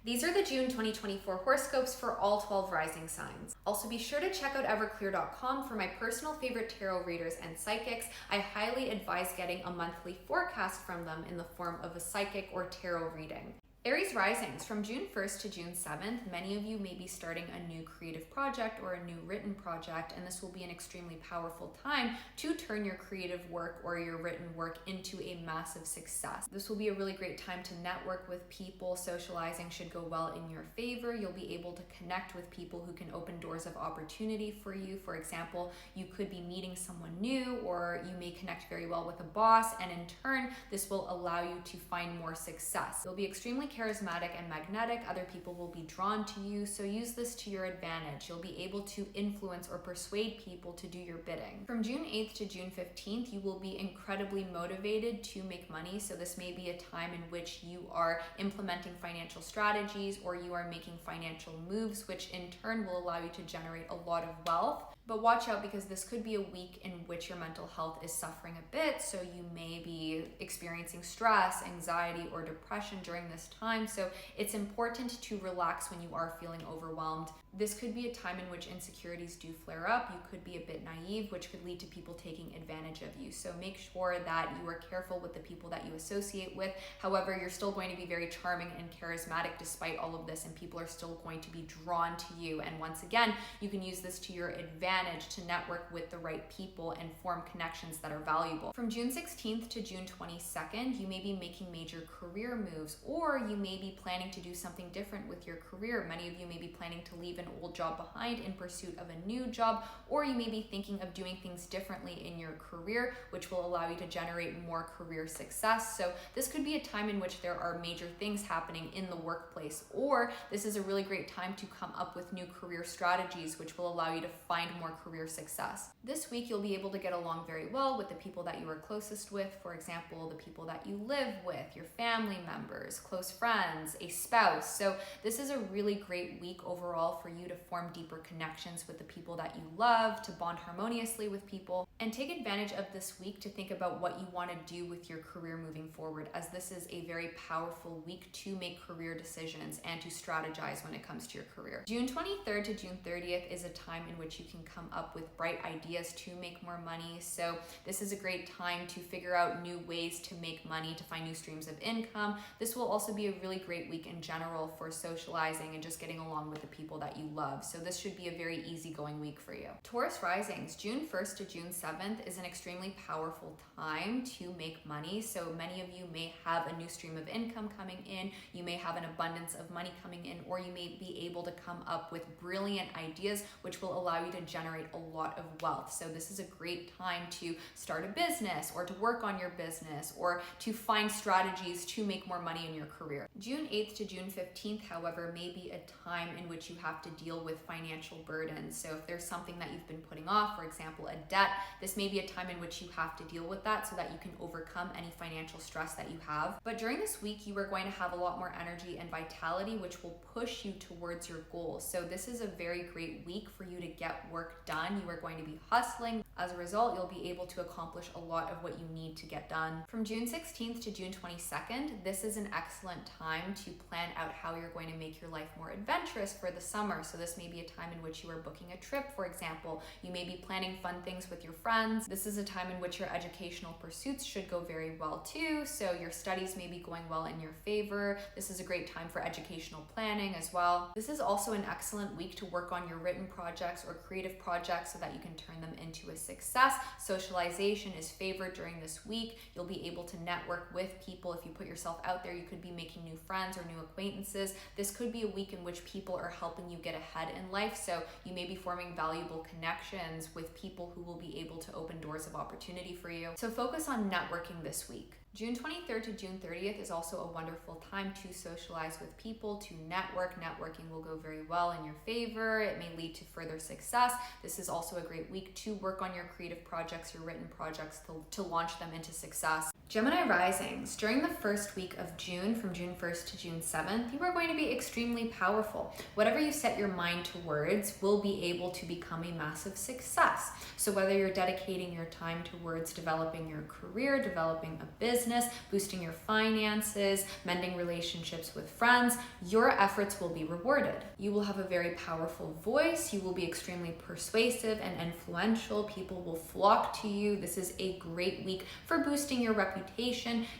These are the June 2024 horoscopes for all 12 rising signs. Also be sure to check out everclear.com for my personal favorite tarot readers and psychics. I highly advise getting a monthly forecast from them in the form of a psychic or tarot reading. Aries risings, from June 1st to June 7th, many of you may be starting a new creative project or a new written project, and this will be an extremely powerful time to turn your creative work or your written work into a massive success. This will be a really great time to network with people. Socializing should go well in your favor. You'll be able to connect with people who can open doors of opportunity for you. For example, you could be meeting someone new, or you may connect very well with a boss, and in turn, this will allow you to find more success. You'll be extremely charismatic and magnetic. Other people will be drawn to you, so use this to your advantage. You'll be able to influence or persuade people to do your bidding. From June 8th to June 15th, you will be incredibly motivated to make money, so this may be a time in which you are implementing financial strategies or you are making financial moves, which in turn will allow you to generate a lot of wealth. But watch out, because this could be a week in which your mental health is suffering a bit, so you may be experiencing stress, anxiety, or depression during this time. So it's important to relax when you are feeling overwhelmed. This could be a time in which insecurities do flare up. You could be a bit naive, which could lead to people taking advantage of you. So make sure that you are careful with the people that you associate with. However, you're still going to be very charming and charismatic despite all of this, and people are still going to be drawn to you. And once again, you can use this to your advantage to network with the right people and form connections that are valuable. From June 16th to June 22nd, you may be making major career moves, or you may be planning to do something different with your career. Many of you may be planning to leave an old job behind in pursuit of a new job, or you may be thinking of doing things differently in your career, which will allow you to generate more career success. So this could be a time in which there are major things happening in the workplace, or this is a really great time to come up with new career strategies, which will allow you to find more career success. This week, you'll be able to get along very well with the people that you are closest with. For example, the people that you live with, your family members, close friends, a spouse. So this is a really great week overall for you to form deeper connections with the people that you love, to bond harmoniously with people, and take advantage of this week to think about what you want to do with your career moving forward, as this is a very powerful week to make career decisions and to strategize when it comes to your career. June 23rd to June 30th is a time in which you can come up with bright ideas to make more money. So this is a great time to figure out new ways to make money, to find new streams of income. This will also be a really great week in general for socializing and just getting along with the people that you love. So this should be a very easygoing week for you. Taurus risings, June 1st to June 7th is an extremely powerful time to make money. So many of you may have a new stream of income coming in, you may have an abundance of money coming in, or you may be able to come up with brilliant ideas which will allow you to generate a lot of wealth. So this is a great time to start a business, or to work on your business, or to find strategies to make more money in your career. June 8th to June 15th, however, may be a time in which you have to deal with financial burdens. So if there's something that you've been putting off, for example, a debt, this may be a time in which you have to deal with that so that you can overcome any financial stress that you have. But during this week, you are going to have a lot more energy and vitality, which will push you towards your goals. So this is a very great week for you to get work done. You are going to be hustling. As a result, you'll be able to accomplish a lot of what you need to get done. From June 16th to June 22nd, this is an excellent time to plan out how you're going to make your life more adventurous for the summer. So this may be a time in which you are booking a trip, for example. You may be planning fun things with your friends. This is a time in which your educational pursuits should go very well too. So your studies may be going well in your favor. This is a great time for educational planning as well. This is also an excellent week to work on your written projects or creative projects so that you can turn them into a success. Socialization is favored during this week. You'll be able to network with people. If you put yourself out there, you could be making new friends or new acquaintances. This could be a week in which people are helping you get ahead in life. So you may be forming valuable connections with people who will be able to open doors of opportunity for you. So focus on networking this week. June 23rd to June 30th is also a wonderful time to socialize with people, to network. Networking will go very well in your favor. It may lead to further success. This is also a great week to work on your creative projects, your written projects, to launch them into success. Gemini risings, during the first week of June, from June 1st to June 7th, you are going to be extremely powerful. Whatever you set your mind towards will be able to become a massive success. So whether you're dedicating your time towards developing your career, developing a business, boosting your finances, mending relationships with friends, your efforts will be rewarded. You will have a very powerful voice. You will be extremely persuasive and influential. People will flock to you. This is a great week for boosting your reputation.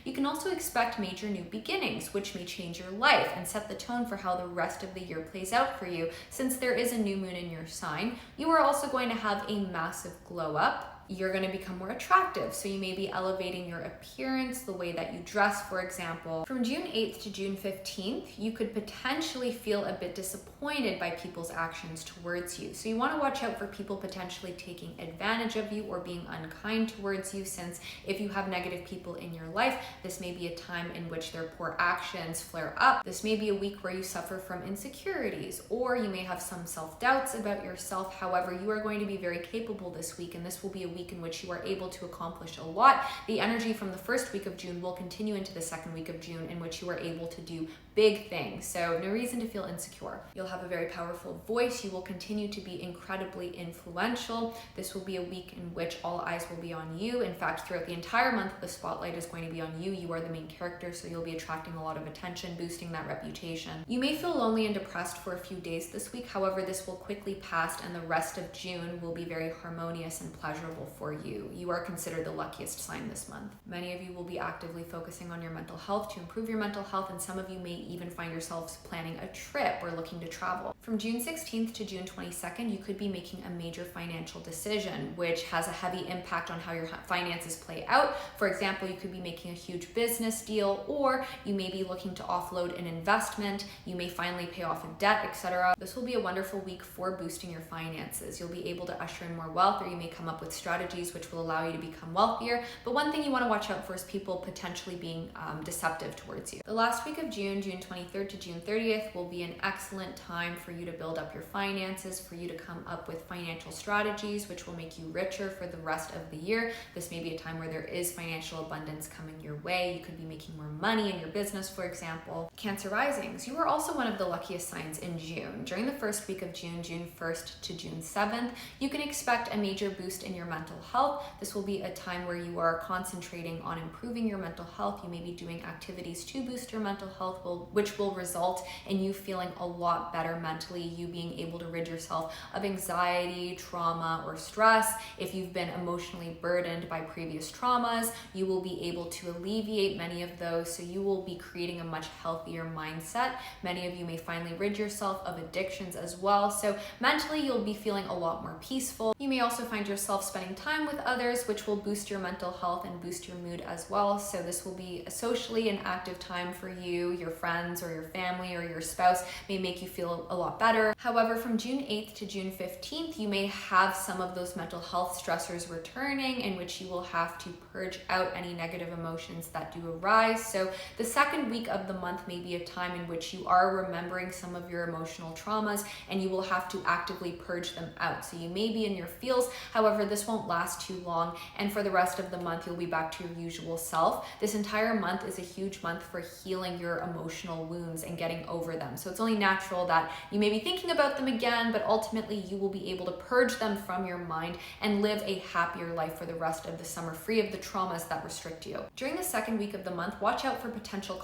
You can also expect major new beginnings, which may change your life and set the tone for how the rest of the year plays out for you. Since there is a new moon in your sign, you are also going to have a massive glow up. You're going to become more attractive, so you may be elevating your appearance, the way that you dress, for example. From June 8th to June 15th, you could potentially feel a bit disappointed by people's actions towards you. So you want to watch out for people potentially taking advantage of you or being unkind towards you, since if you have negative people in your life, this may be a time in which their poor actions flare up. This may be a week where you suffer from insecurities, or you may have some self-doubts about yourself. However, you are going to be very capable this week, and this will be a week in which you are able to accomplish a lot. The energy from the first week of June will continue into the second week of June, in which you are able to do big things. So no reason to feel insecure. You'll have a very powerful voice. You will continue to be incredibly influential. This will be a week in which all eyes will be on you. In fact, throughout the entire month, the spotlight is going to be on you. You are the main character, so you'll be attracting a lot of attention, boosting that reputation. You may feel lonely and depressed for a few days this week. However, this will quickly pass, and the rest of June will be very harmonious and pleasurable for you. You are considered the luckiest sign this month. Many of you will be actively focusing on your mental health to improve your mental health, and some of you may even find yourselves planning a trip or looking to travel. From June 16th to June 22nd, you could be making a major financial decision, which has a heavy impact on how your finances play out. For example, you could be making a huge business deal, or you may be looking to offload an investment. You may finally pay off a debt, etc. This will be a wonderful week for boosting your finances. You'll be able to usher in more wealth, or you may come up with strategies which will allow you to become wealthier. But one thing you want to watch out for is people potentially being deceptive towards you. The last week of June, June 23rd to June 30th, will be an excellent time for you to build up your finances, for you to come up with financial strategies which will make you richer for the rest of the year. This may be a time where there is financial abundance coming your way. You could be making more money in your business, for example. Cancer risings, you are also one of the luckiest signs in June. During the first week of June, June 1st to June 7th, you can expect a major boost in your mental health. This will be a time where you are concentrating on improving your mental health. You may be doing activities to boost your mental health, which will result in you feeling a lot better mentally, you being able to rid yourself of anxiety, trauma, or stress. If you've been emotionally burdened by previous traumas, you will be able to alleviate many of those, so you will be creating a much healthier mindset. Many of you may finally rid yourself of addictions as well, so mentally you'll be feeling a lot more peaceful. You may also find yourself spending time with others, which will boost your mental health and boost your mood as well. So this will be a socially an active time for you. Your friends or your family or your spouse may make you feel a lot better. However, from June 8th to June 15th, you may have some of those mental health stressors returning, in which you will have to purge out any negative emotions that do arise. So the second week of the month may be a time in which you are remembering some of your emotional traumas, and you will have to actively purge them out. So you may be in your feels. However, this won't last too long, and for the rest of the month, you'll be back to your usual self. This entire month is a huge month for healing your emotional wounds and getting over them. So it's only natural that you may be thinking about them again, but ultimately you will be able to purge them from your mind and live a happier life for the rest of the summer, free of the traumas that restrict you. During the second week of the month, watch out for potential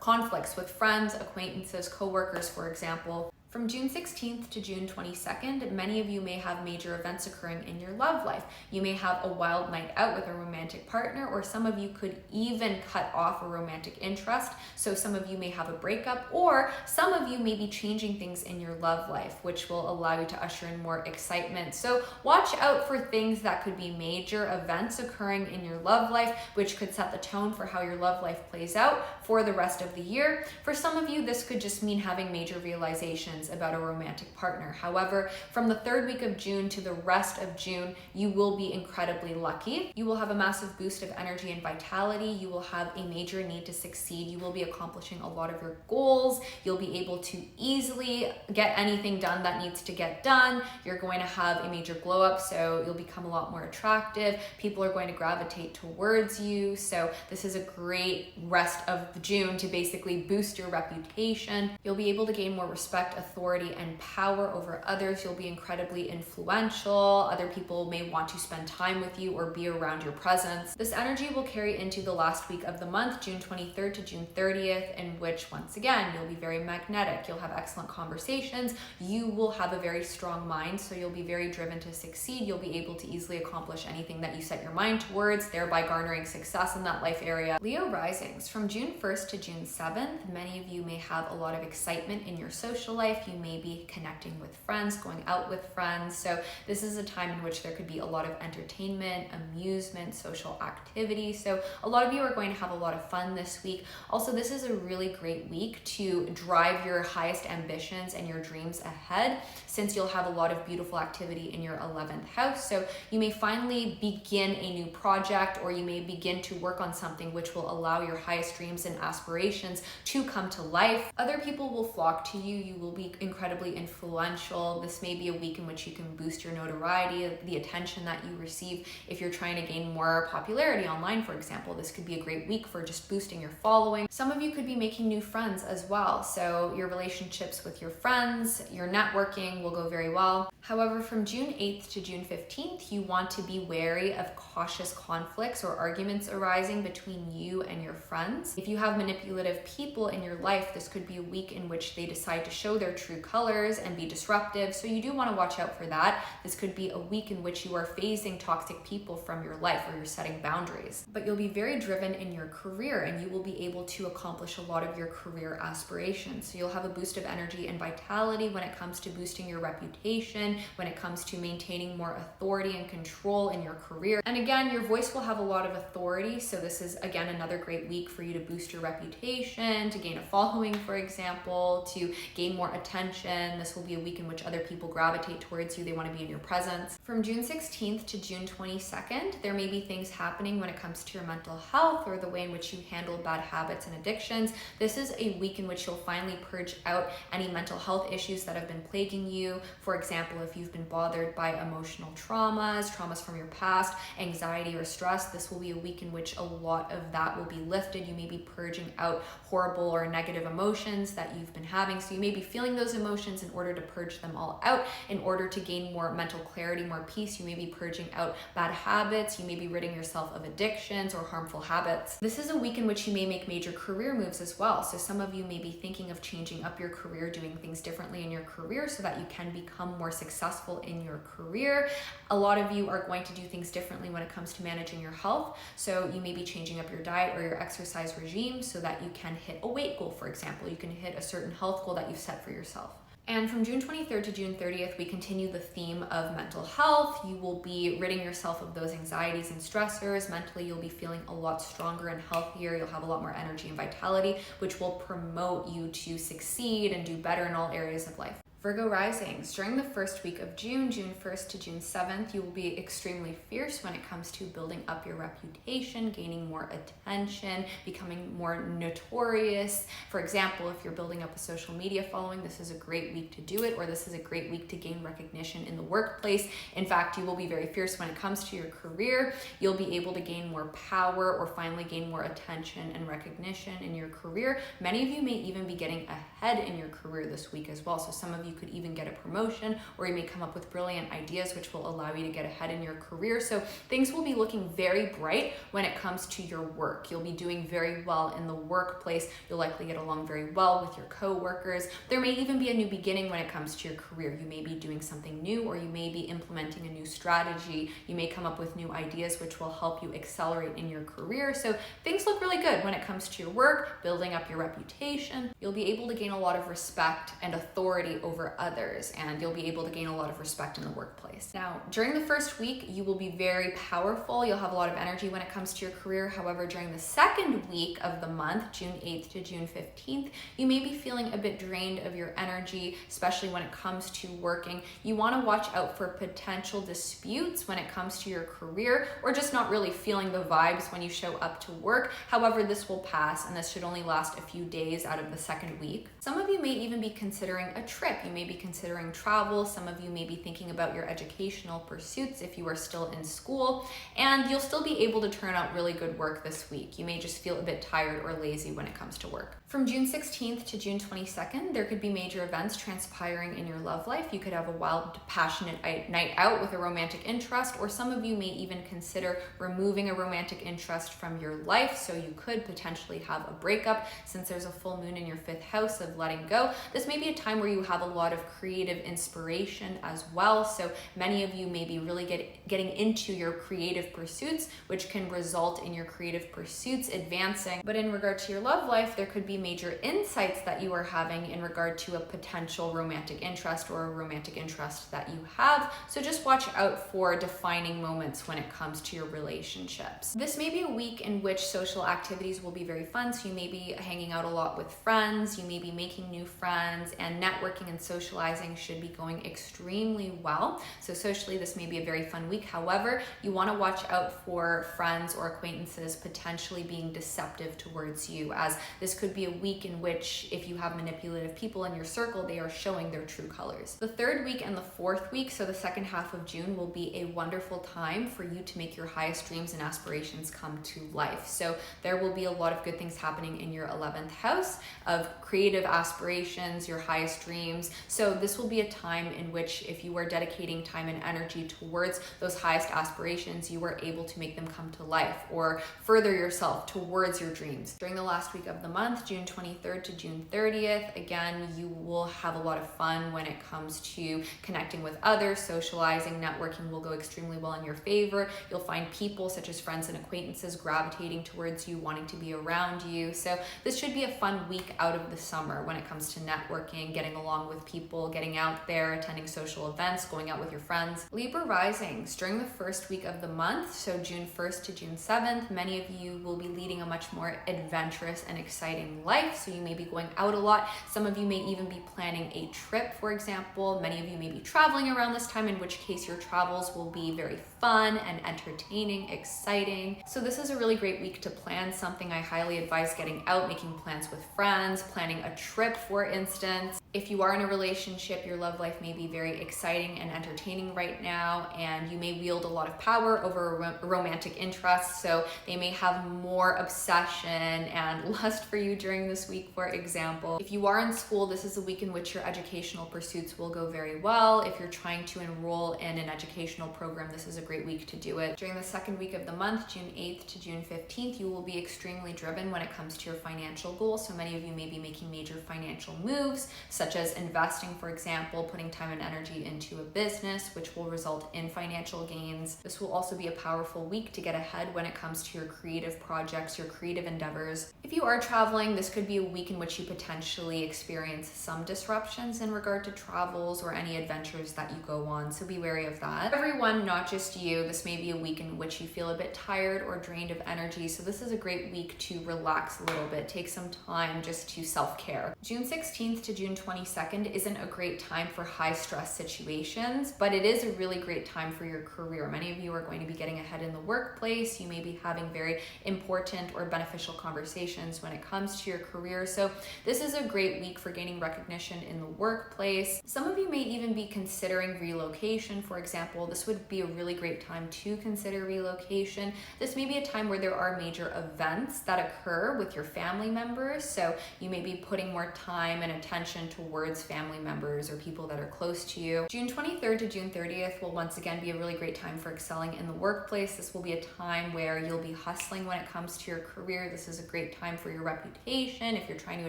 conflicts with friends, acquaintances, co-workers, for example. From June 16th to June 22nd, many of you may have major events occurring in your love life. You may have a wild night out with a romantic partner, or some of you could even cut off a romantic interest. So some of you may have a breakup, or some of you may be changing things in your love life, which will allow you to usher in more excitement. So watch out for things that could be major events occurring in your love life, which could set the tone for how your love life plays out for the rest of the year. For some of you, this could just mean having major realizations ambitions about a romantic partner. However, from the third week of June to the rest of June, you will be incredibly lucky. You will have a massive boost of energy and vitality. You will have a major need to succeed. You will be accomplishing a lot of your goals. You'll be able to easily get anything done that needs to get done. You're going to have a major glow up, so you'll become a lot more attractive. People are going to gravitate towards you. So this is a great rest of June to basically boost your reputation. You'll be able to gain more respect, authority, and power over others. You'll be incredibly influential. Other people may want to spend time with you or be around your presence. This energy will carry into the last week of the month, June 23rd to June 30th, in which, once again, you'll be very magnetic. You'll have excellent conversations. You will have a very strong mind, so you'll be very driven to succeed. You'll be able to easily accomplish anything that you set your mind towards, thereby garnering success in that life area. Leo risings. From June 1st to June 7th, many of you may have a lot of excitement in your social life. You may be connecting with friends, going out with friends. So this is a time in which there could be a lot of entertainment, amusement, social activity. So a lot of you are going to have a lot of fun this week. Also, this is a really great week to drive your highest ambitions and your dreams ahead, since you'll have a lot of beautiful activity in your 11th house. So you may finally begin a new project, or you may begin to work on something which will allow your highest dreams and aspirations to come to life. Other people will flock to you. You will be incredibly influential. This may be a week in which you can boost your notoriety, the attention that you receive. If you're trying to gain more popularity online, for example, this could be a great week for just boosting your following. Some of you could be making new friends as well. So your relationships with your friends, your networking will go very well. However, from June 8th to June 15th, you want to be wary of cautious conflicts or arguments arising between you and your friends. If you have manipulative people in your life, this could be a week in which they decide to show their true colors and be disruptive. So you do want to watch out for that. This could be a week in which you are phasing toxic people from your life, or you're setting boundaries. But you'll be very driven in your career, and you will be able to accomplish a lot of your career aspirations. So you'll have a boost of energy and vitality when it comes to boosting your reputation, when it comes to maintaining more authority and control in your career. And again, your voice will have a lot of authority. So this is, again, another great week for you to boost your reputation, to gain a following, for example, to gain more attention. This will be a week in which other people gravitate towards you. They want to be in your presence. From June 16th to June 22nd, there may be things happening when it comes to your mental health or the way in which you handle bad habits and addictions. This is a week in which you'll finally purge out any mental health issues that have been plaguing you. For example, if you've been bothered by emotional traumas from your past, anxiety or stress, this will be a week in which a lot of that will be lifted. You may be purging out horrible or negative emotions that you've been having. So you may be feeling those emotions in order to purge them all out, in order to gain more mental clarity, more peace. You may be purging out bad habits. You may be ridding yourself of addictions or harmful habits. This is a week in which you may make major career moves as well. So some of you may be thinking of changing up your career, doing things differently in your career so that you can become more successful in your career. A lot of you are going to do things differently when it comes to managing your health. So you may be changing up your diet or your exercise regime so that you can hit a weight goal, for example. You can hit a certain health goal that you've set for yourself. And from June 23rd to June 30th, we continue the theme of mental health. You will be ridding yourself of those anxieties and stressors. Mentally, you'll be feeling a lot stronger and healthier. You'll have a lot more energy and vitality, which will promote you to succeed and do better in all areas of life. Virgo risings. During the first week of June, June 1st to June 7th, you will be extremely fierce when it comes to building up your reputation, gaining more attention, becoming more notorious. For example, if you're building up a social media following, this is a great week to do it, or this is a great week to gain recognition in the workplace. In fact, you will be very fierce when it comes to your career. You'll be able to gain more power or finally gain more attention and recognition in your career. Many of you may even be getting ahead in your career this week as well. So some of you could even get a promotion, or you may come up with brilliant ideas which will allow you to get ahead in your career. So things will be looking very bright when it comes to your work. You'll be doing very well in the workplace. You'll likely get along very well with your co-workers. There may even be a new beginning when it comes to your career. You may be doing something new, or you may be implementing a new strategy. You may come up with new ideas which will help you accelerate in your career. So things look really good when it comes to your work, building up your reputation. You'll be able to gain a lot of respect and authority over over others, and you'll be able to gain a lot of respect in the workplace. Now, during the first week, you will be very powerful. You'll have a lot of energy when it comes to your career. However, during the second week of the month, June 8th to June 15th, you may be feeling a bit drained of your energy, especially when it comes to working. You want to watch out for potential disputes when it comes to your career, or just not really feeling the vibes when you show up to work. However, this will pass, and this should only last a few days out of the second week. Some of you may even be considering a trip. You may be considering travel. Some of you may be thinking about your educational pursuits if you are still in school, and you'll still be able to turn out really good work this week. You may just feel a bit tired or lazy when it comes to work. From June 16th to June 22nd, there could be major events transpiring in your love life. You could have a wild, passionate night out with a romantic interest, or some of you may even consider removing a romantic interest from your life, so you could potentially have a breakup since there's a full moon in your 5th house of letting go. This may be a time where you have a lot of creative inspiration as well, so many of you may be really getting into your creative pursuits, which can result in your creative pursuits advancing. But in regard to your love life, there could be major insights that you are having in regard to a potential romantic interest or a romantic interest that you have. So just watch out for defining moments when it comes to your relationships. This may be a week in which social activities will be very fun. So you may be hanging out a lot with friends, you may be making new friends, and networking and socializing should be going extremely well. So socially, this may be a very fun week. However, you want to watch out for friends or acquaintances potentially being deceptive towards you, as this could be a week in which if you have manipulative people in your circle, they are showing their true colors. The third week and the fourth week, so the second half of June, will be a wonderful time for you to make your highest dreams and aspirations come to life. So there will be a lot of good things happening in your 11th house of creative aspirations, your highest dreams. So this will be a time in which if you are dedicating time and energy towards those highest aspirations, you are able to make them come to life or further yourself towards your dreams. During the last week of the month, June 23rd to June 30th, again, you will have a lot of fun when it comes to connecting with others, socializing, networking will go extremely well in your favor. You'll find people such as friends and acquaintances gravitating towards you, wanting to be around you. So this should be a fun week out of the summer when it comes to networking, getting along with people, getting out there, attending social events, going out with your friends. Libra risings during the first week of the month, so June 1st to June 7th, many of you will be leading a much more adventurous and exciting life. So you may be going out a lot. Some of you may even be planning a trip, for example. Many of you may be traveling around this time, in which case your travels will be very fun and entertaining, exciting. So this is a really great week to plan something. I highly advise getting out, making plans with friends, planning a trip, for instance. If you are in a relationship, your love life may be very exciting and entertaining right now, and you may wield a lot of power over a romantic interest. So they may have more obsession and lust for you during this week, for example. If you are in school, this is a week in which your educational pursuits will go very well. If you're trying to enroll in an educational program, this is a great week to do it. During the second week of the month, June 8th to June 15th, you will be extremely driven when it comes to your financial goals. So many of you may be making major financial moves, such as investing, for example, putting time and energy into a business, which will result in financial gains. This will also be a powerful week to get ahead when it comes to your creative projects, your creative endeavors. If you are traveling, this could be a week in which you potentially experience some disruptions in regard to travels or any adventures that you go on, so be wary of that. Everyone, not just you, this may be a week in which you feel a bit tired or drained of energy, so this is a great week to relax a little bit, take some time just to self-care. June 16th to June 22nd isn't a great time for high stress situations, but it is a really great time for your career. Many of you are going to be getting ahead in the workplace. You may be having very important or beneficial conversations when it comes to your career. So this is a great week for gaining recognition in the workplace. Some of you may even be considering relocation, for example. This would be a really great time to consider relocation. This may be a time where there are major events that occur with your family members. So you may be putting more time and attention towards family members or people that are close to you. June 23rd to June 30th will once again be a really great time for excelling in the workplace. This will be a time where you'll be hustling when it comes to your career. This is a great time for your reputation if you're trying to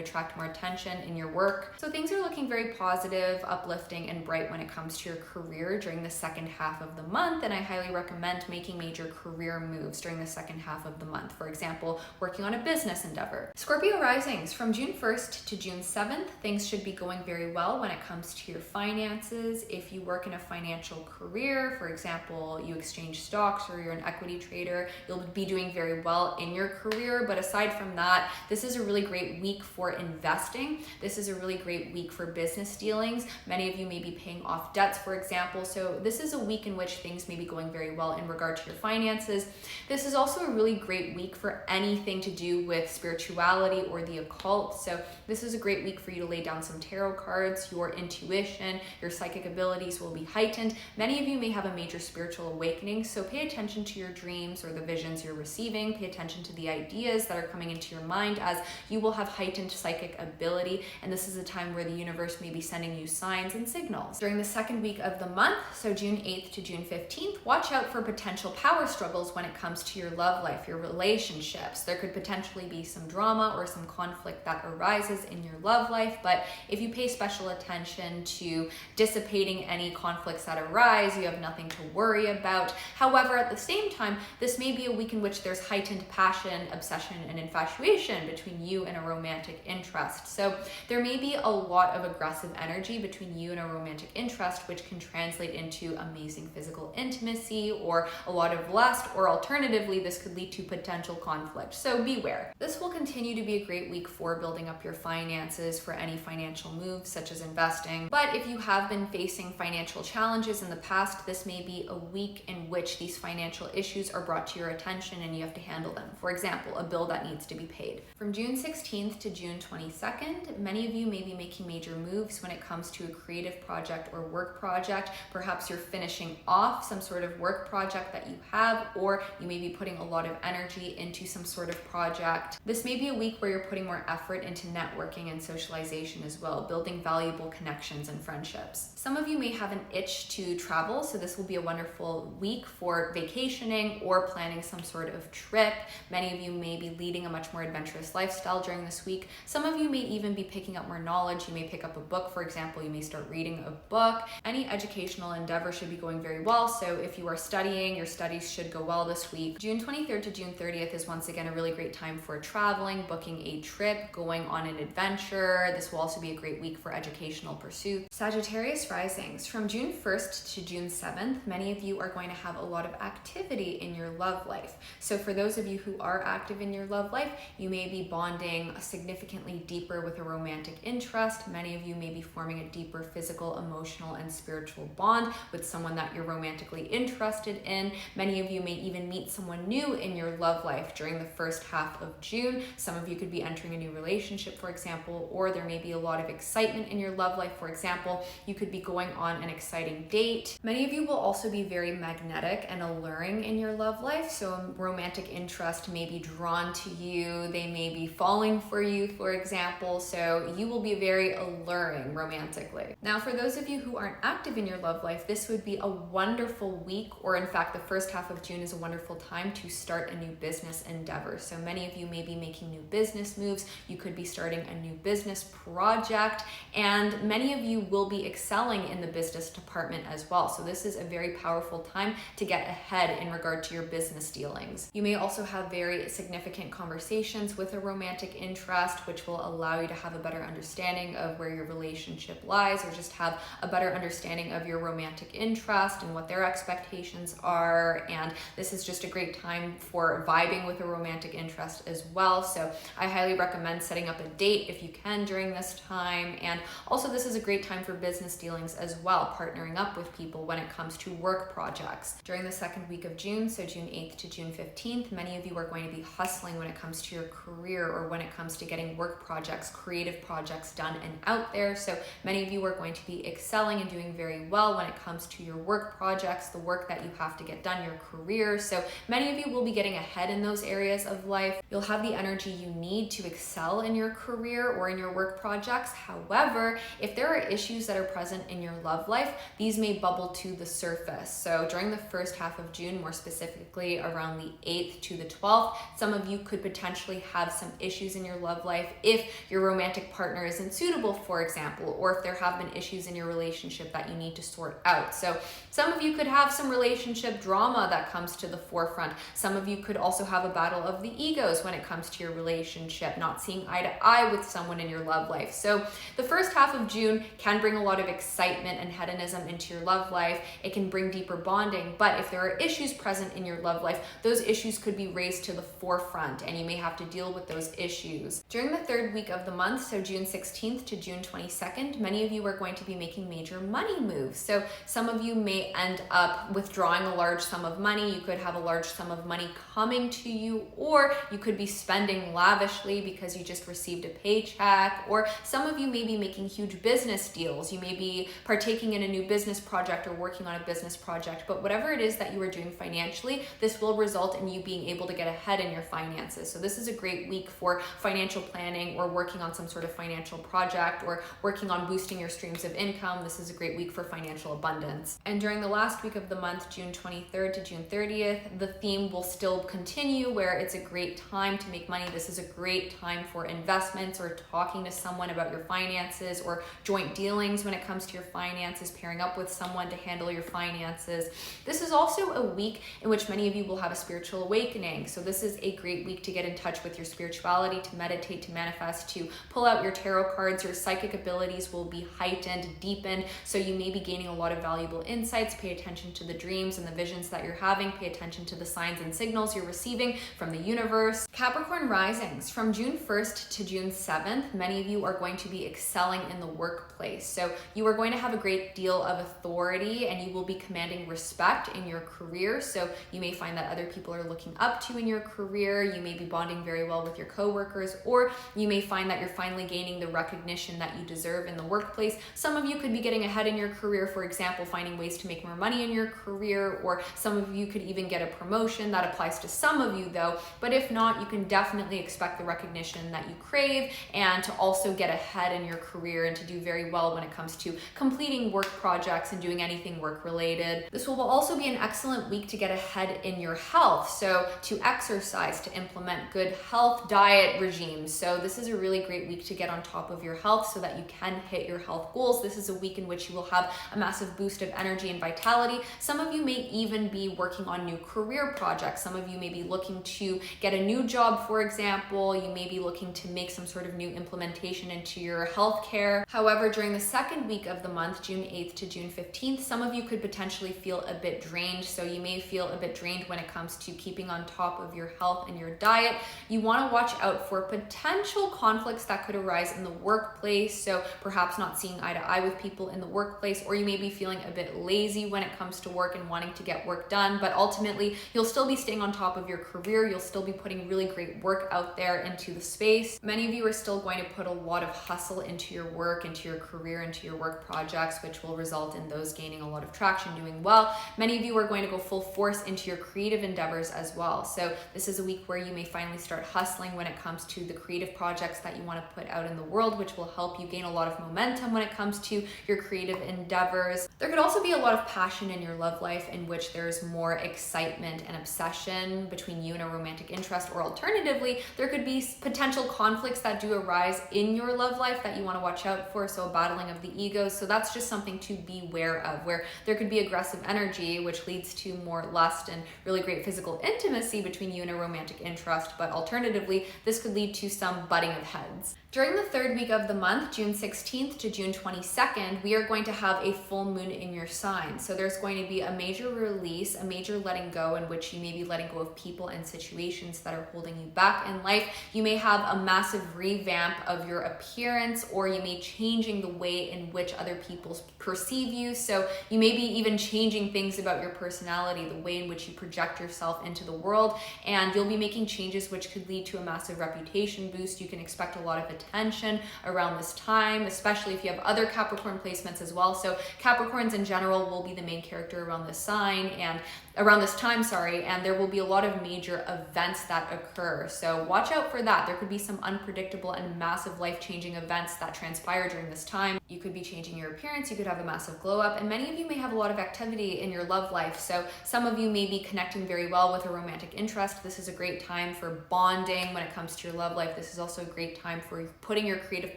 attract more attention in your work. So things are looking very positive, uplifting, and bright when it comes to your career during the second half of the month, and I highly recommend making major career moves during the second half of the month. For example, working on a business endeavor. Scorpio risings from June 1st to June 7th, things should be going going very well when it comes to your finances. If you work in a financial career, for example, you exchange stocks or you're an equity trader, you'll be doing very well in your career. But aside from that, this is a really great week for investing. This is a really great week for business dealings. Many of you may be paying off debts, for example. So this is a week in which things may be going very well in regard to your finances. This is also a really great week for anything to do with spirituality or the occult. So this is a great week for you to lay down some tarot cards. Your intuition, your psychic abilities will be heightened. Many of you may have a major spiritual awakening, so pay attention to your dreams or the visions you're receiving. Pay attention to the ideas that are coming into your mind, as you will have heightened psychic ability, and this is a time where the universe may be sending you signs and signals. During the second week of the month, so June 8th to June 15th, watch out for potential power struggles when it comes to your love life, your relationships. There could potentially be some drama or some conflict that arises in your love life, but if you pay special attention to dissipating any conflicts that arise, you have nothing to worry about. However, at the same time, this may be a week in which there's heightened passion, obsession, and infatuation between you and a romantic interest. So there may be a lot of aggressive energy between you and a romantic interest, which can translate into amazing physical intimacy or a lot of lust, or alternatively, this could lead to potential conflict. So beware. This will continue to be a great week for building up your finances, for any financial moves such as investing. But if you have been facing financial challenges in the past, this may be a week in which these financial issues are brought to your attention and you have to handle them. For example, a bill that needs to be paid. From June 16th to June 22nd, many of you may be making major moves when it comes to a creative project or work project. Perhaps you're finishing off some sort of work project that you have, or you may be putting a lot of energy into some sort of project. This may be a week where you're putting more effort into networking and socialization as well, building valuable connections and friendships. Some of you may have an itch to travel, so this will be a wonderful week for vacationing or planning some sort of trip. Many of you may be leading a much more adventurous lifestyle during this week. Some of you may even be picking up more knowledge. You may pick up a book, for example. You may start reading a book. Any educational endeavor should be going very well. So if you are studying, your studies should go well this week. June 23rd to June 30th is once again a really great time for traveling, booking a trip, going on an adventure. This will also be a great week for educational pursuits. Sagittarius risings. From June 1st to June 7th, many of you are going to have a lot of activity in your love life. So for those of you who are active in your love life, you may be bonding significantly deeper with a romantic interest. Many of you may be forming a deeper physical, emotional, and spiritual bond with someone that you're romantically interested in. Many of you may even meet someone new in your love life during the first half of June. Some of you could be entering a new relationship, for example, or there may be a lot of excitement in your love life. For example, you could be going on an exciting date. Many of you will also be very magnetic and alluring in your love life. So a romantic interest may be drawn to you. They may be falling for you, for example. So you will be very alluring romantically. Now, for those of you who aren't active in your love life, this would be a wonderful week, or in fact, the first half of June is a wonderful time to start a new business endeavor. So many of you may be making new business moves. You could be starting a new business project, and many of you will be excelling in the business department as well. So this is a very powerful time to get ahead in regard to your business dealings. You may also have very significant conversations with a romantic interest, which will allow you to have a better understanding of where your relationship lies, or just have a better understanding of your romantic interest and what their expectations are. And this is just a great time for vibing with a romantic interest as well. So I highly recommend setting up a date if you can during this time. And also, this is a great time for business dealings as well, partnering up with people when it comes to work projects. During the second week of June, so June 8th to June 15th, many of you are going to be hustling when it comes to your career, or when it comes to getting work projects, creative projects done and out there. So many of you are going to be excelling and doing very well when it comes to your work projects, the work that you have to get done, your career. So many of you will be getting ahead in those areas of life. You'll have the energy you need to excel in your career or in your work projects. However, if there are issues that are present in your love life, these may bubble to the surface. So during the first half of June, more specifically around the 8th to the 12th, some of you could potentially have some issues in your love life if your romantic partner isn't suitable, for example, or if there have been issues in your relationship that you need to sort out. So some of you could have some relationship drama that comes to the forefront. Some of you could also have a battle of the egos when it comes to your relationship, not seeing eye to eye with someone in your love life. So the first half of June can bring a lot of excitement and hedonism into your love life. It can bring deeper bonding, but if there are issues present in your love life, those issues could be raised to the forefront and you may have to deal with those issues. During the third week of the month, so June 16th to June 22nd, many of you are going to be making major money moves. So some of you may end up withdrawing a large sum of money. You could have a large sum of money coming to you, or you could be spending lavishly because you just received a paycheck, or some of you may be making huge business deals. You may be partaking in a new business project or working on a business project, but whatever it is that you are doing financially, this will result in you being able to get ahead in your finances. So this is a great week for financial planning or working on some sort of financial project or working on boosting your streams of income. This is a great week for financial abundance. And during the last week of the month, June 23rd to June 30th, the theme will still continue where it's a great time to make money. This is a great time for investments or talking to someone about your finances or joint dealings when it comes to your finances, pairing up with someone to handle your finances. This is also a week in which many of you will have a spiritual awakening. So this is a great week to get in touch with your spirituality, to meditate, to manifest, to pull out your tarot cards. Your psychic abilities will be heightened, deepened. So you may be gaining a lot of valuable insights. Pay attention to the dreams and the visions that you're having. Pay attention to the signs and signals you're receiving from the universe. Capricorn risings from June 1st to June 7th, many of you are going to be excelling in the workplace. So you are going to have a great deal of authority and you will be commanding respect in your career. So you may find that other people are looking up to you in your career. You may be bonding very well with your coworkers, or you may find that you're finally gaining the recognition that you deserve in the workplace. Some of you could be getting ahead in your career, for example, finding ways to make more money in your career, or some of you could even get a promotion. That applies to some of you though, but if not, you can definitely expect the recognition that you crave and to also get ahead in your career and to do very well when it comes to completing work projects and doing anything work related. This will also be an excellent week to get ahead in your health. So to exercise, to implement good health diet regimes. So this is a really great week to get on top of your health so that you can hit your health goals. This is a week in which you will have a massive boost of energy and vitality. Some of you may even be working on new career projects. Some of you may be looking to get a new job, for example. You may be looking to make some sort of new implementation into your healthcare. However, during the second week of the month, June 8th to June 15th, some of you could potentially feel a bit drained. So you may feel a bit drained when it comes to keeping on top of your health and your diet. You want to watch out for potential conflicts that could arise in the workplace. So perhaps not seeing eye to eye with people in the workplace, or you may be feeling a bit lazy when it comes to work and wanting to get work done, but ultimately you'll still be staying on top of your career. You'll still be putting really great work out there into the space. Many of you are still going to put a lot of hustle into your work, into your career, into your work projects, which will result in those gaining a lot of traction, doing well. Many of you are going to go full force into your creative endeavors as well. So this is a week where you may finally start hustling when it comes to the creative projects that you want to put out in the world, which will help you gain a lot of momentum when it comes to your creative endeavors. There could also be a lot of passion in your love life in which there's more excitement and obsession between you and a romantic interest, or alternatively, there could be potential conflicts that do arise in your love life that you want to watch out for. So a battling of the egos. So that's just something to be aware of, where there could be aggressive energy, which leads to more lust and really great physical intimacy between you and a romantic interest. But alternatively, this could lead to some butting of heads. During the third week of the month, June 16th to June 22nd, we are going to have a full moon in your sign. So there's going to be a major release, a major letting go, in which you may be letting go of people and situations that are holding you back in life. You may have a massive revamp of your appearance, or you may changing the way in which other people perceive you. So you may be even changing things about your personality, the way in which you project yourself into the world, and you'll be making changes which could lead to a massive reputation boost. You can expect a lot of attention around this time, especially if you have other Capricorn placements as well. So Capricorns in general will be the main character around this sign and around this time, and there will be a lot of major events that occur. So watch out for that. There could be some unpredictable and massive life-changing events that transpire during this time. You could be changing your appearance, you could have a massive glow up, and many of you may have a lot of activity in your love life. So some of you may be connecting very well with a romantic interest. This is a great time for bonding when it comes to your love life. This is also a great time for putting your creative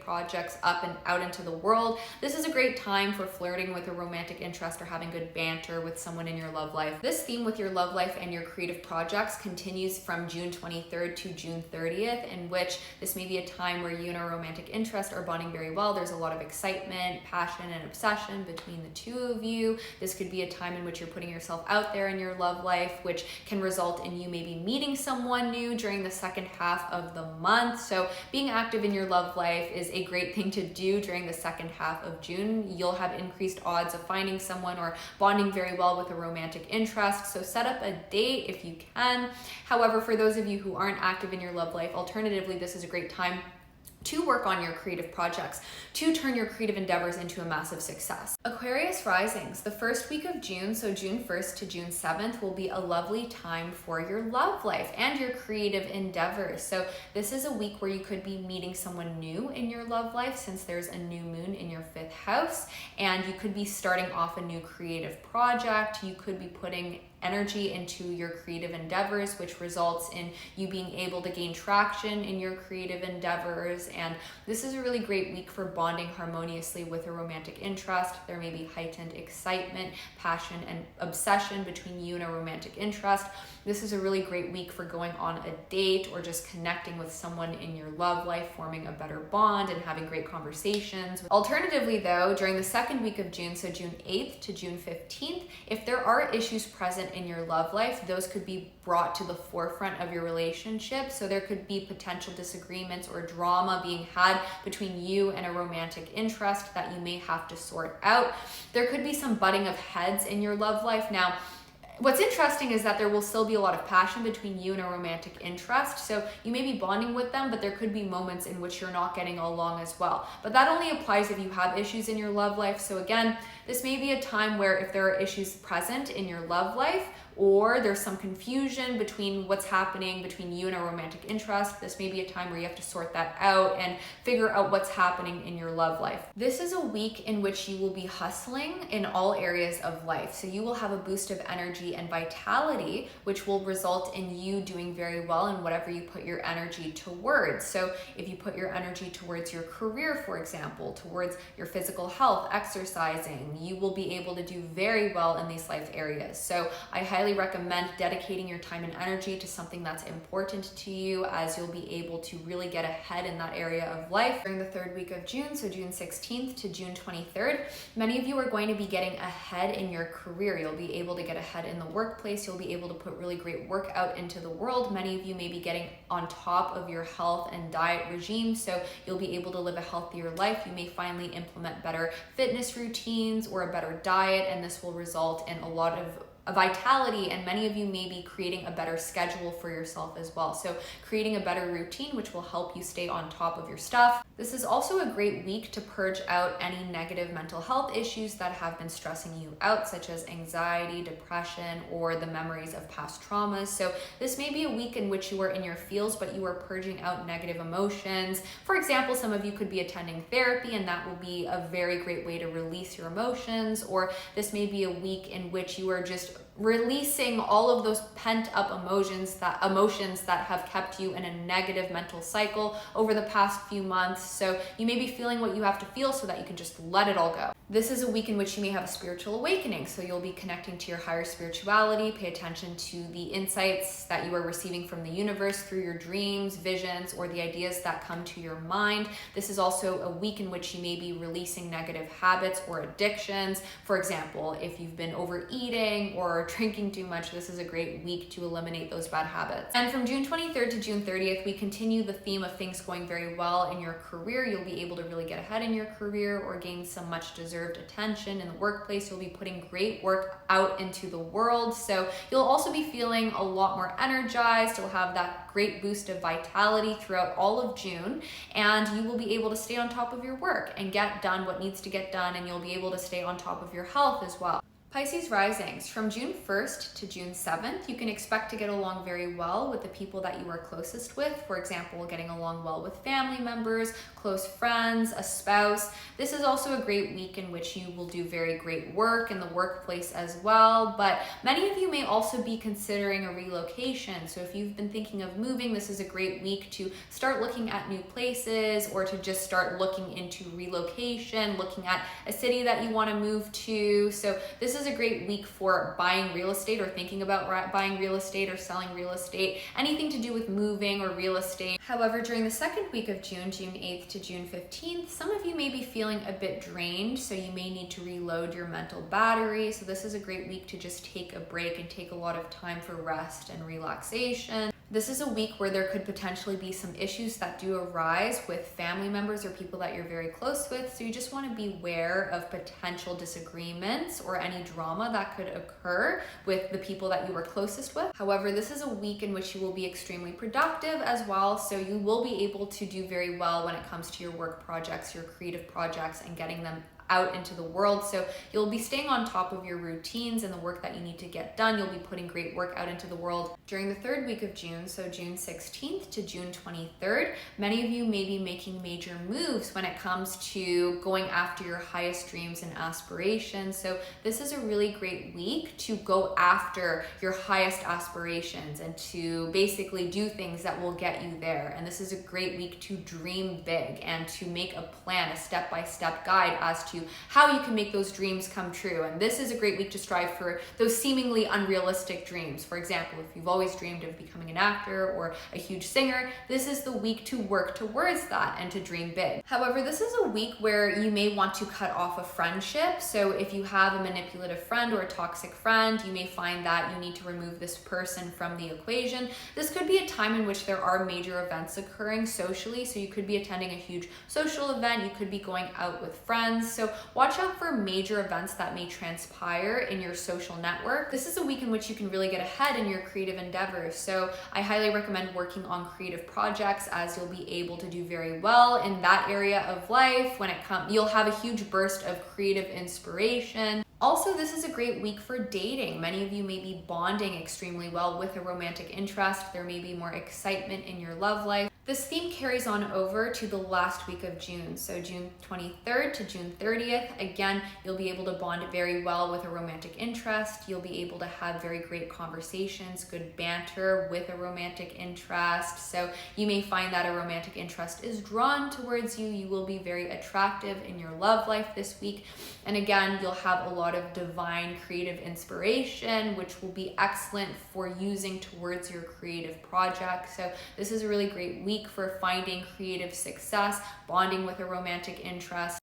projects up and out into the world. This is a great time for flirting with a romantic interest or having good banter with someone in your love life. This theme with your love life and your creative projects continues from June 23rd to June 30th, in which this may be a time where you and a romantic interest are bonding very well. There's a lot of excitement, passion, and obsession between the two of you. This could be a time in which you're putting yourself out there in your love life, which can result in you maybe meeting someone new during the second half of the month. So being active in your love life is a great thing to do during the second half of June. You'll have increased odds of finding someone or bonding very well with a romantic interest. So set up a date if you can. However, for those of you who aren't active in your love life, alternatively, this is a great time to work on your creative projects, to turn your creative endeavors into a massive success. Aquarius risings, the first week of June, so June 1st to June 7th, will be a lovely time for your love life and your creative endeavors. So this is a week where you could be meeting someone new in your love life, since there's a new moon in your 5th house, and you could be starting off a new creative project. You could be putting energy into your creative endeavors, which results in you being able to gain traction in your creative endeavors. And this is a really great week for bonding harmoniously with a romantic interest. There may be heightened excitement, passion, and obsession between you and a romantic interest. This is a really great week for going on a date or just connecting with someone in your love life, forming a better bond and having great conversations. Alternatively though, during the second week of June, so June 8th to June 15th, if there are issues present in your love life, those could be brought to the forefront of your relationship. So there could be potential disagreements or drama being had between you and a romantic interest that you may have to sort out. There could be some butting of heads in your love life. Now, what's interesting is that there will still be a lot of passion between you and a romantic interest. So you may be bonding with them, but there could be moments in which you're not getting along as well. But that only applies if you have issues in your love life. So again, this may be a time where if there are issues present in your love life, or there's some confusion between what's happening between you and a romantic interest, this may be a time where you have to sort that out and figure out what's happening in your love life. This is a week in which you will be hustling in all areas of life. So you will have a boost of energy and vitality, which will result in you doing very well in whatever you put your energy towards. So if you put your energy towards your career, for example, towards your physical health, exercising, you will be able to do very well in these life areas. So I highly recommend dedicating your time and energy to something that's important to you, as you'll be able to really get ahead in that area of life. During the third week of June, so June 16th to June 23rd, many of you are going to be getting ahead in your career. You'll be able to get ahead in the workplace. You'll be able to put really great work out into the world. Many of you may be getting on top of your health and diet regime, so you'll be able to live a healthier life. You may finally implement better fitness routines or a better diet, and this will result in a lot of vitality, and many of you may be creating a better schedule for yourself as well. So creating a better routine, which will help you stay on top of your stuff. This is also a great week to purge out any negative mental health issues that have been stressing you out, such as anxiety, depression, or the memories of past traumas. So this may be a week in which you are in your feels, but you are purging out negative emotions. For example, some of you could be attending therapy, and that will be a very great way to release your emotions. Or this may be a week in which you are just releasing all of those pent up emotions that have kept you in a negative mental cycle over the past few months. So you may be feeling what you have to feel so that you can just let it all go. This is a week in which you may have a spiritual awakening. So you'll be connecting to your higher spirituality. Pay attention to the insights that you are receiving from the universe through your dreams, visions, or the ideas that come to your mind. This is also a week in which you may be releasing negative habits or addictions. For example, if you've been overeating or drinking too much, this is a great week to eliminate those bad habits. And from June 23rd to June 30th, we continue the theme of things going very well in your career. You'll be able to really get ahead in your career or gain some much deserved attention in the workplace. You'll be putting great work out into the world. So you'll also be feeling a lot more energized. You'll have that great boost of vitality throughout all of June, and you will be able to stay on top of your work and get done what needs to get done, and you'll be able to stay on top of your health as well. Pisces risings, from June 1st to June 7th, you can expect to get along very well with the people that you are closest with. For example, getting along well with family members, close friends, a spouse. This is also a great week in which you will do very great work in the workplace as well. But many of you may also be considering a relocation. So if you've been thinking of moving, this is a great week to start looking at new places, or to just start looking into relocation, looking at a city that you want to move to. So this is is a great week for buying real estate or thinking about buying real estate or selling real estate, anything to do with moving or real estate. However, during the second week of June, June 8th to June 15th, some of you may be feeling a bit drained, so you may need to reload your mental battery. So this is a great week to just take a break and take a lot of time for rest and relaxation. This is a week where there could potentially be some issues that do arise with family members or people that you're very close with. So you just want to be aware of potential disagreements or any drama that could occur with the people that you were closest with. However, this is a week in which you will be extremely productive as well. So you will be able to do very well when it comes to your work projects, your creative projects, and getting them out into the world. So you'll be staying on top of your routines and the work that you need to get done. You'll be putting great work out into the world. During the third week of June, so June 16th to June 23rd, many of you may be making major moves when it comes to going after your highest dreams and aspirations. So this is a really great week to go after your highest aspirations and to basically do things that will get you there. And this is a great week to dream big and to make a plan, a step-by-step guide as to how you can make those dreams come true. And this is a great week to strive for those seemingly unrealistic dreams. For example, if you've always dreamed of becoming an actor or a huge singer, this is the week to work towards that and to dream big. However, this is a week where you may want to cut off a friendship. So if you have a manipulative friend or a toxic friend, you may find that you need to remove this person from the equation. This could be a time in which there are major events occurring socially. So you could be attending a huge social event, you could be going out with friends. So watch out for major events that may transpire in your social network. This is a week in which you can really get ahead in your creative endeavors. So I highly recommend working on creative projects, as you'll be able to do very well in that area of life. When it comes, you'll have a huge burst of creative inspiration. Also, this is a great week for dating. Many of you may be bonding extremely well with a romantic interest. There may be more excitement in your love life. This theme carries on over to the last week of June, so June 23rd to June 30th. Again, you'll be able to bond very well with a romantic interest. You'll be able to have very great conversations, good banter with a romantic interest. So you may find that a romantic interest is drawn towards you. You will be very attractive in your love life this week. And again, you'll have a lot of divine creative inspiration, which will be excellent for using towards your creative projects. So this is a really great week for finding creative success, bonding with a romantic interest.